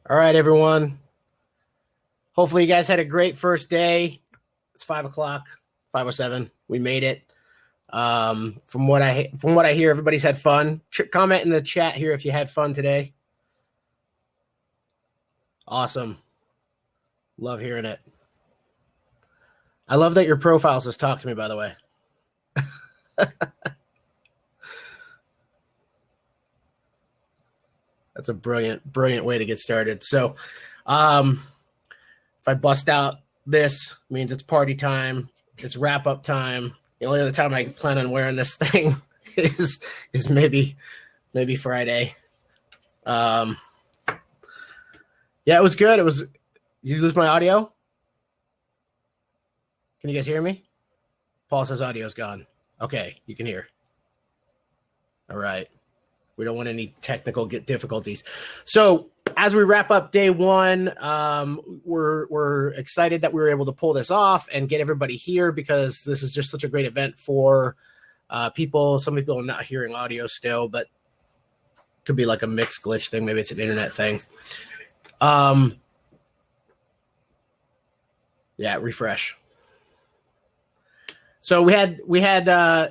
All right, everyone. Hopefully you guys had a great first day. It's 5:00, 5:07. We made it. From what I hear, everybody's had fun. Comment in the chat here if you had fun today. Awesome. Love hearing it. I love that your profile says talk to me, by the way. That's a brilliant way to get started. So if I bust out this, means it's party time. It's wrap up time. The only other time I plan on wearing this thing is maybe Friday. Yeah, it was good. Did you lose my audio? Can you guys hear me? Paul says audio's gone. Okay, you can hear. All right. We don't want any technical difficulties. So as we wrap up day one, we're excited that we were able to pull this off and get everybody here because this is just such a great event for people. Some people are not hearing audio still, but it could be like a mixed glitch thing. Maybe it's an internet thing. Yeah, refresh. So we had,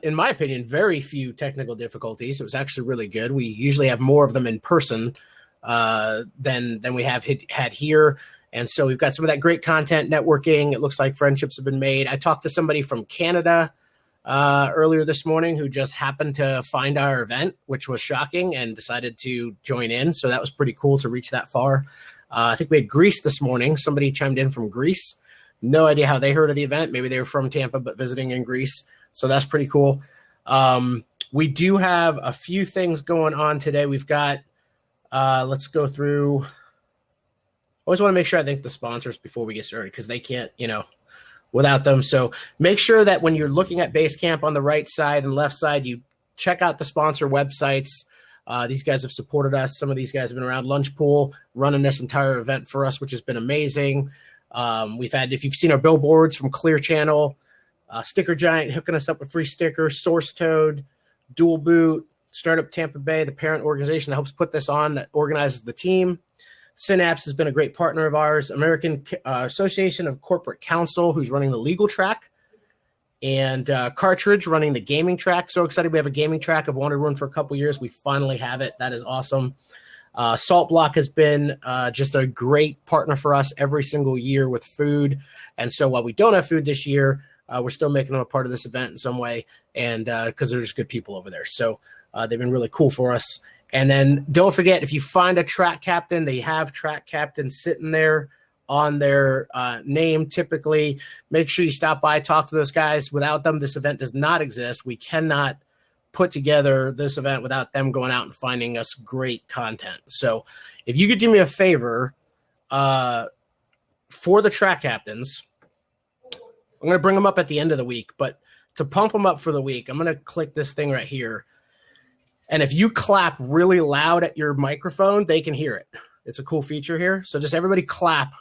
in my opinion, very few technical difficulties. It was actually really good. We usually have more of them in person than we have had here. And so we've got some of that great content, networking. It looks like friendships have been made. I talked to somebody from Canada earlier this morning who just happened to find our event, which was shocking, and decided to join in. So that was pretty cool to reach that far. I think we had Greece this morning. Somebody chimed in from Greece. No idea how they heard of the event. Maybe they were from Tampa, but visiting in Greece. So that's pretty cool. We do have a few things going on today. We've got, let's go through. Always want to make sure I thank the sponsors before we get started because they can't, without them. So make sure that when you're looking at Basecamp on the right side and left side, you check out the sponsor websites. These guys have supported us. Some of these guys have been around. Lunchpool running this entire event for us, which has been amazing. We've had, if you've seen our billboards from Clear Channel, Sticker Giant hooking us up with free stickers, Source Toad, Dual Boot, Startup Tampa Bay, the parent organization that helps put this on, that organizes the team. Synapse has been a great partner of ours. American Association of Corporate Counsel, who's running the legal track, and Cartridge running the gaming track. So excited we have a gaming track. I've wanted one for a couple years. We finally have it. That is awesome. Salt Block has been just a great partner for us every single year with food. And so while we don't have food this year, we're still making them a part of this event in some way, and because they're just good people over there. So they've been really cool for us. And then don't forget, if you find a track captain, they have track captains sitting there on their name typically. Make sure you stop by, talk to those guys. Without them, this event does not exist. We cannot put together this event without them going out and finding us great content. So if you could do me a favor for the track captains, I'm going to bring them up at the end of the week, but to pump them up for the week, I'm going to click this thing right here. And if you clap really loud at your microphone, they can hear it. It's a cool feature here. So just everybody clap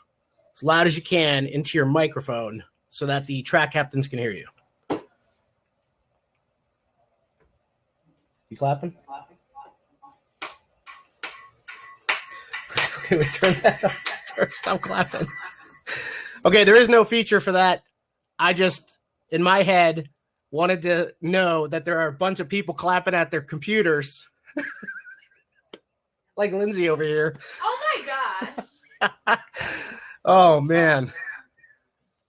as loud as you can into your microphone so that the track captains can hear you. You clapping? Okay, we turn that up. Stop clapping. Okay, there is no feature for that. I just, in my head, wanted to know that there are a bunch of people clapping at their computers. Like Lindsay over here. Oh my God. Oh man.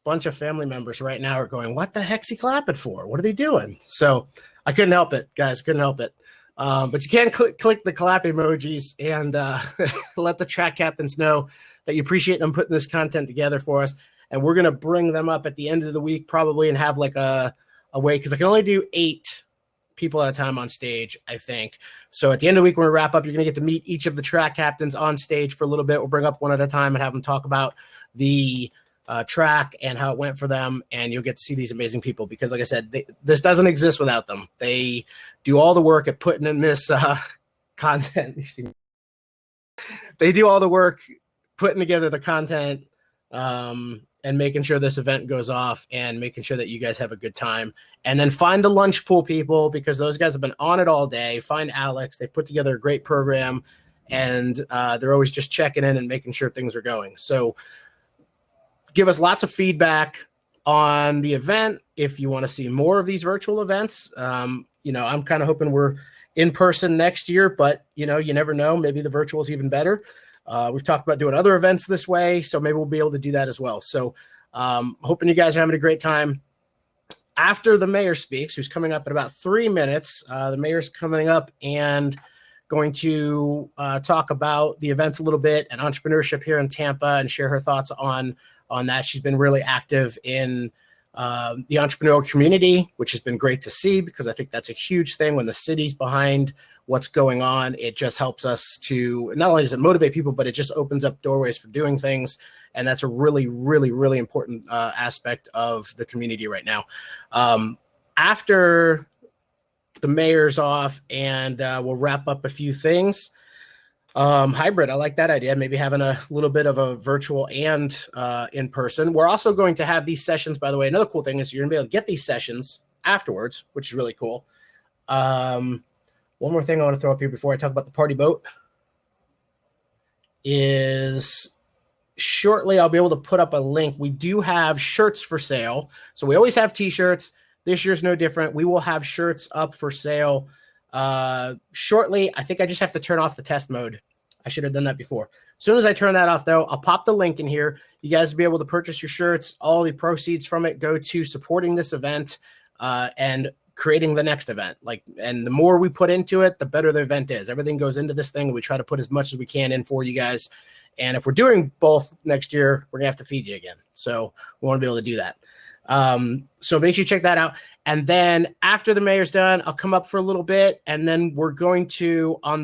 Bunch of family members right now are going, what the heck's he clapping for? What are they doing? So I couldn't help it, guys. Couldn't help it. But you can click the clap emojis and let the track captains know that you appreciate them putting this content together for us. And we're going to bring them up at the end of the week probably and have like a way, because I can only do 8 people at a time on stage, I think. So at the end of the week, when we wrap up, you're going to get to meet each of the track captains on stage for a little bit. We'll bring up one at a time and have them talk about the track and how it went for them. And you'll get to see these amazing people because, like I said, this doesn't exist without them. They do all the work at putting in this content. They do all the work putting together the content and making sure this event goes off and making sure that you guys have a good time. And then find the Lunchpool people because those guys have been on it all day. Find Alex. They put together a great program. and they're always just checking in and making sure things are going. So give us lots of feedback on the event if you want to see more of these virtual events. I'm kind of hoping we're in person next year, but you never know. Maybe the virtual is even better. We've talked about doing other events this way, so maybe we'll be able to do that as well. So hoping you guys are having a great time. After the mayor speaks, who's coming up in about 3 minutes, the mayor's coming up and going to talk about the event a little bit and entrepreneurship here in Tampa and share her thoughts on that. She's been really active in the entrepreneurial community, which has been great to see, because I think that's a huge thing. When the city's behind what's going on, it just helps us to, not only does it motivate people, but it just opens up doorways for doing things. And that's a really, really, really important aspect of the community right now. After the mayor's off, and we'll wrap up a few things. Hybrid, I like that idea. Maybe having a little bit of a virtual and in person. We're also going to have these sessions, by the way. Another cool thing is you're gonna be able to get these sessions afterwards, which is really cool. One more thing I want to throw up here before I talk about the party boat is shortly I'll be able to put up a link. We do have shirts for sale. So we always have t-shirts. This year's no different. We will have shirts up for sale shortly. I think I just have to turn off the test mode. I should have done that before. As soon as I turn that off, though, I'll pop the link in here. You guys will be able to purchase your shirts. All the proceeds from it go to supporting this event and creating the next event. And the more we put into it, the better the event is. Everything goes into this thing. We try to put as much as we can in for you guys. And if we're doing both next year, we're gonna have to feed you again. So we want to be able to do that. So make sure you check that out. And then after the mayor's done, I'll come up for a little bit, and then we're going to, on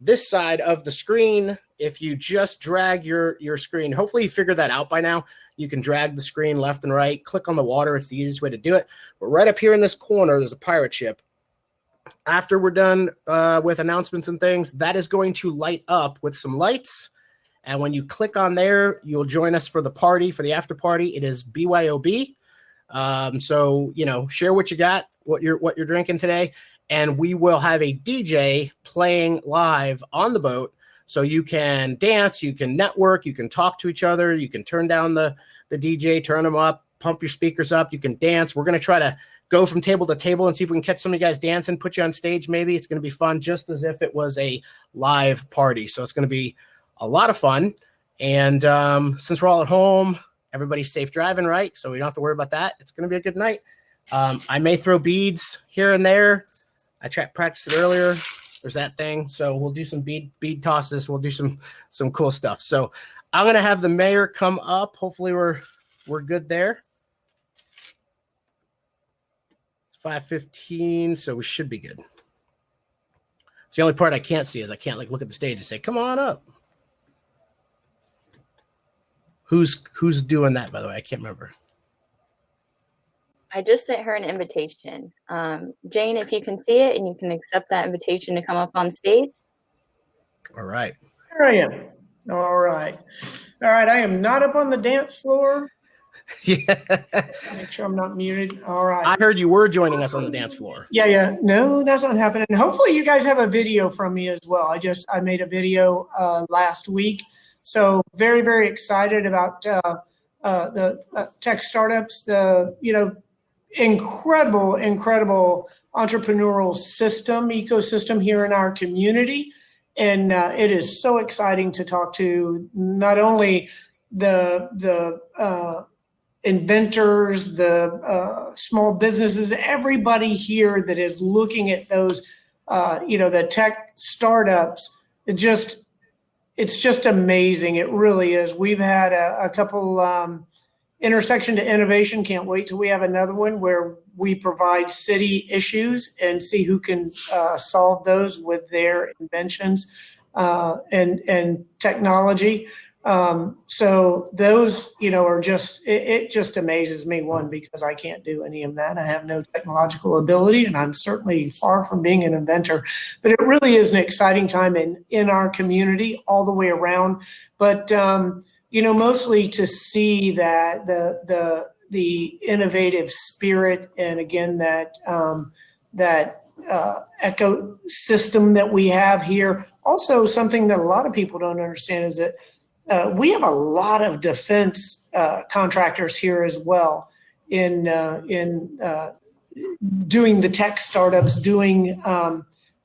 this side of the screen, if you just drag your screen, hopefully you figured that out by now. You can drag the screen left and right, click on the water. It's the easiest way to do it. But right up here in this corner, there's a pirate ship. After we're done with announcements and things, that is going to light up with some lights. And when you click on there, you'll join us for the party, for the after party. It is BYOB. So, share what you got, what you're drinking today. And we will have a DJ playing live on the boat. So you can dance, you can network, you can talk to each other, you can turn down the DJ, turn them up, pump your speakers up, you can dance. We're going to try to go from table to table and see if we can catch some of you guys dancing, put you on stage maybe. It's going to be fun, just as if it was a live party. So it's going to be a lot of fun. And since we're all at home, everybody's safe driving, right? So we don't have to worry about that. It's going to be a good night. I may throw beads here and there. I practiced it earlier. There's that thing. So we'll do some bead tosses. We'll do some cool stuff. So I'm going to have the mayor come up. Hopefully we're good there. It's 5:15, so we should be good. It's the only part I can't see is I can't look at the stage and say, come on up. Who's doing that, by the way? I can't remember. I just sent her an invitation. Jane, if you can see it and you can accept that invitation to come up on stage. All right. Here I am. All right. I am not up on the dance floor. Yeah. Make sure I'm not muted. All right. I heard you were joining us on the dance floor. Yeah. No, that's not happening. Hopefully you guys have a video from me as well. I made a video last week. So very, very excited about the tech startups, incredible entrepreneurial ecosystem here in our community. And it is so exciting to talk to not only the inventors, the small businesses, everybody here that is looking at those, the tech startups. It's just amazing. It really is. We've had a couple intersection to innovation. Can't wait till we have another one where we provide city issues and see who can solve those with their inventions and technology. So those, are it just amazes me, one, because I can't do any of that. I have no technological ability, and I'm certainly far from being an inventor. But it really is an exciting time in our community all the way around. But mostly to see that the innovative spirit, and again that ecosystem that we have here, also something that a lot of people don't understand is that we have a lot of defense contractors here as well in doing the tech startups, doing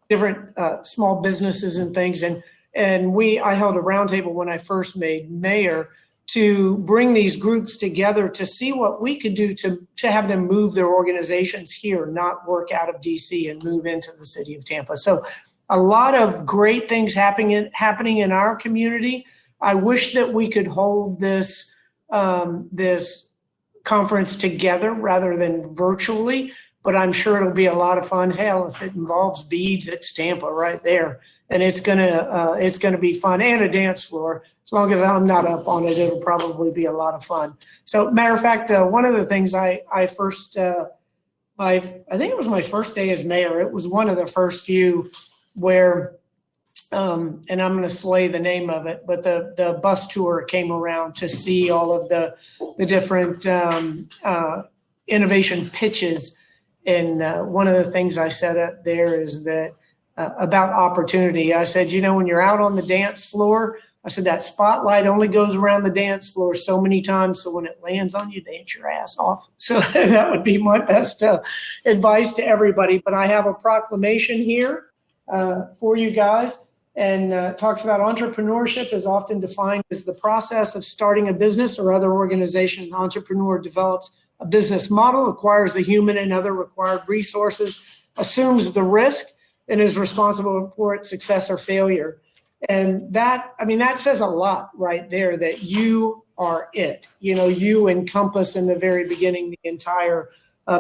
different small businesses and things. And I held a roundtable when I first made mayor to bring these groups together to see what we could do to have them move their organizations here, not work out of DC and move into the city of Tampa. So a lot of great things happening in our community. I wish that we could hold this this conference together rather than virtually, but I'm sure it'll be a lot of fun. Hell, if it involves beads, it's Tampa right there, and it's gonna be fun, and a dance floor. As long as I'm not up on it, it'll probably be a lot of fun. So, matter of fact, one of the things I think it was my first day as mayor. It was one of the first few where, and I'm going to slay the name of it, but the bus tour came around to see all of the different innovation pitches. And one of the things I said up there is that about opportunity. I said, when you're out on the dance floor, I said that spotlight only goes around the dance floor so many times, so when it lands on you, dance your ass off. So that would be my best advice to everybody. But I have a proclamation here for you guys, and talks about entrepreneurship is often defined as the process of starting a business or other organization. An entrepreneur develops a business model, acquires the human and other required resources, assumes the risk, and is responsible for its success or failure. And that says a lot right there, that you are it. You encompass in the very beginning the entire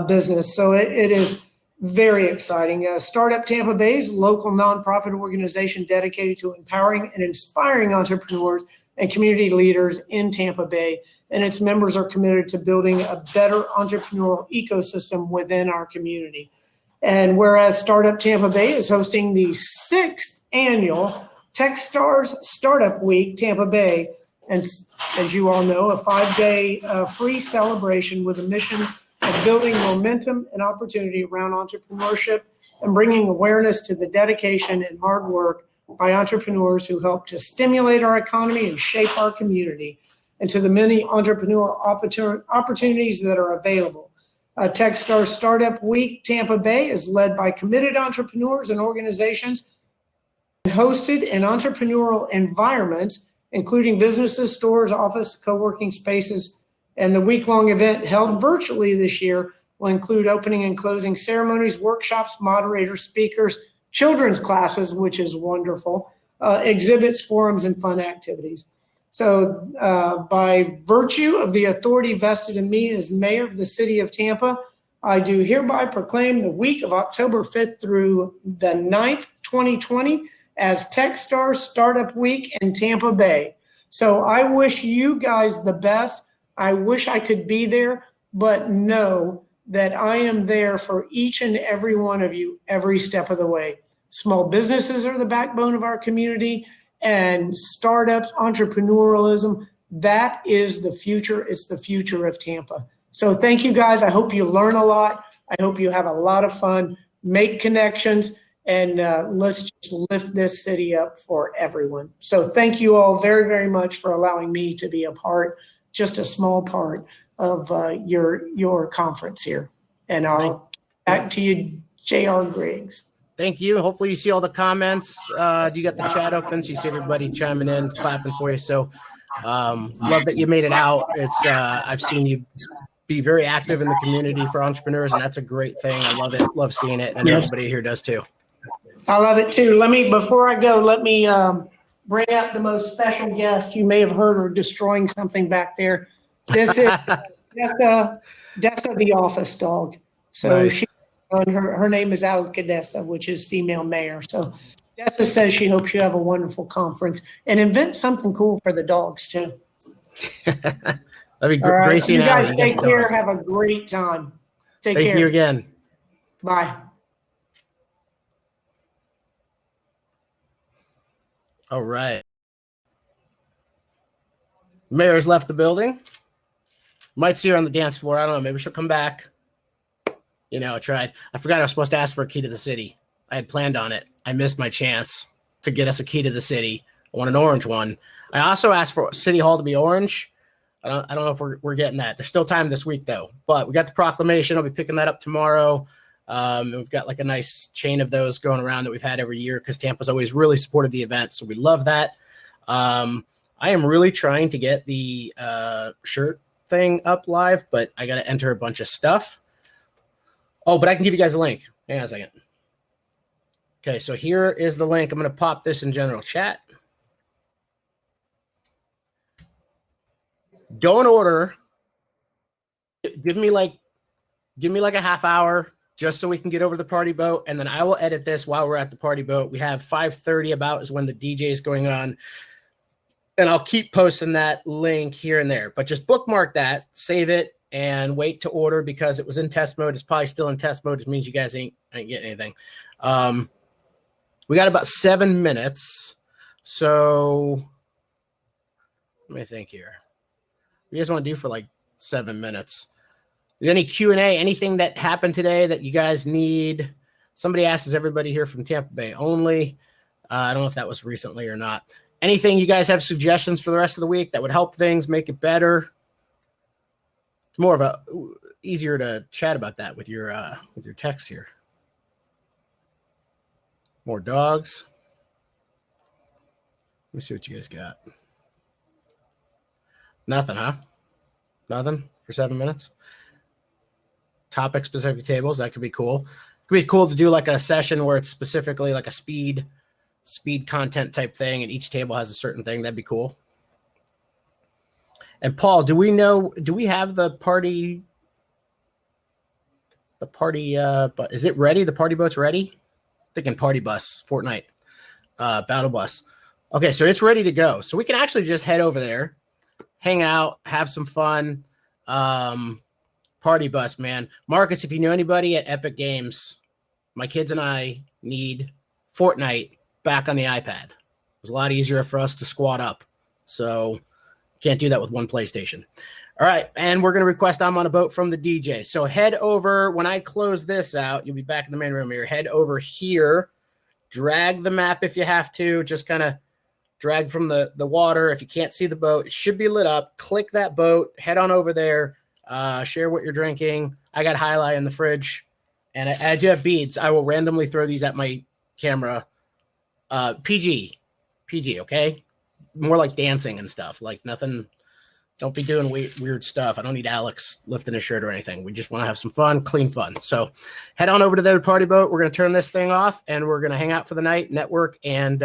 business. So it is very exciting. Startup Tampa Bay is a local nonprofit organization dedicated to empowering and inspiring entrepreneurs and community leaders in Tampa Bay. And its members are committed to building a better entrepreneurial ecosystem within our community. And whereas Startup Tampa Bay is hosting the 6th annual Techstars Startup Week Tampa Bay, and as you all know, a 5-day free celebration with a mission of building momentum and opportunity around entrepreneurship and bringing awareness to the dedication and hard work by entrepreneurs who help to stimulate our economy and shape our community, and to the many entrepreneurial opportunities that are available. Techstars Startup Week Tampa Bay is led by committed entrepreneurs and organizations hosted in entrepreneurial environments, including businesses, stores, office, co-working spaces. And the week-long event held virtually this year will include opening and closing ceremonies, workshops, moderators, speakers, children's classes, which is wonderful, exhibits, forums, and fun activities. So by virtue of the authority vested in me as mayor of the city of Tampa, I do hereby proclaim the week of October 5th through the 9th, 2020, as Techstars Startup Week in Tampa Bay. So I wish you guys the best. I wish I could be there, but know that I am there for each and every one of you every step of the way. Small businesses are the backbone of our community, and startups, entrepreneurialism, that is the future. It's the future of Tampa. So thank you guys. I hope you learn a lot. I hope you have a lot of fun, make connections, and let's just lift this city up for everyone. So thank you all very, very much for allowing me to be a part, just a small part of your conference here. And I'll back to you, J.R. Griggs. Thank you. Hopefully you see all the comments. You got the chat open, so you see everybody chiming in, clapping for you. So love that you made it out. It's I've seen you be very active in the community for entrepreneurs, and that's a great thing. I love it. Love seeing it, and everybody here does too. I love it too. Before I go, let me bring out the most special guest. You may have heard her destroying something back there. This is Dessa the office dog. So nice. her name is Alcadessa, which is female mayor. So Dessa says she hopes you have a wonderful conference and invent something cool for the dogs too. That'd be great. Right. Gracie you and guys Allie, take care. Have a great time. Take care. Thank you again. Bye. All right. Mayor's left the building. Might see her on the dance floor. I don't know. Maybe she'll come back. I tried. I forgot I was supposed to ask for a key to the city. I had planned on it. I missed my chance. to get us a key to the city. I want an orange one. I also asked for City Hall to be orange. I don't know if we're getting that. There's still time this week though, but we got the proclamation. I'll be picking that up tomorrow. We've got like a nice chain of those going around that we've had every year because Tampa's always really supported the event, so we love that. I am really trying to get the shirt thing up live, but I got to enter a bunch of stuff. Oh, but I can give you guys a link. Hang on a second. Okay, so here is the link. I'm going to pop this in general chat. Don't order. Give me like a half hour just so we can get over the party boat, and then I will edit this while we're at the party boat. We have 5:30 about is when the DJ is going on, and I'll keep posting that link here and there. But just bookmark that, save it, and wait to order because it was in test mode. It's probably still in test mode, which means you guys ain't getting anything. We got about 7 minutes, so let me think here. What do you guys want to do for like 7 minutes? Any Q&A, anything that happened today that you guys need? Somebody asked, is everybody here from Tampa Bay only? I don't know if that was recently or not. Anything you guys have suggestions for the rest of the week that would help things, make it better? It's more of a easier to chat about that with your text here. More dogs. Let me see what you guys got. Nothing, huh? Nothing for 7 minutes? Topic specific tables, that could be cool. It could be cool to do like a session where it's specifically like a speed content type thing, and each table has a certain thing. That'd be cool. And Paul, do we have the party, but is it ready? The party boat's ready? Thinking party bus, Fortnite, battle bus. Okay, so it's ready to go. So we can actually just head over there, hang out, have some fun. Party bus, man. Marcus, if you know anybody at Epic Games, my kids and I need Fortnite back on the iPad. It was a lot easier for us to squat up. So can't do that with one PlayStation. All right, and we're going to request I'm on a boat from the DJ. So head over, when I close this out, you'll be back in the main room here. Head over here, drag the map if you have to, just kind of drag from the water. If you can't see the boat, it should be lit up. Click that boat, head on over there, share what you're drinking. I got High Life in the fridge, and I do have beads. I will randomly throw these at my camera. PG, okay? More like dancing and stuff, like nothing. Don't be doing weird stuff. I don't need Alex lifting his shirt or anything. We just want to have some fun, clean fun. So head on over to the party boat. We're going to turn this thing off, and we're going to hang out for the night, network, and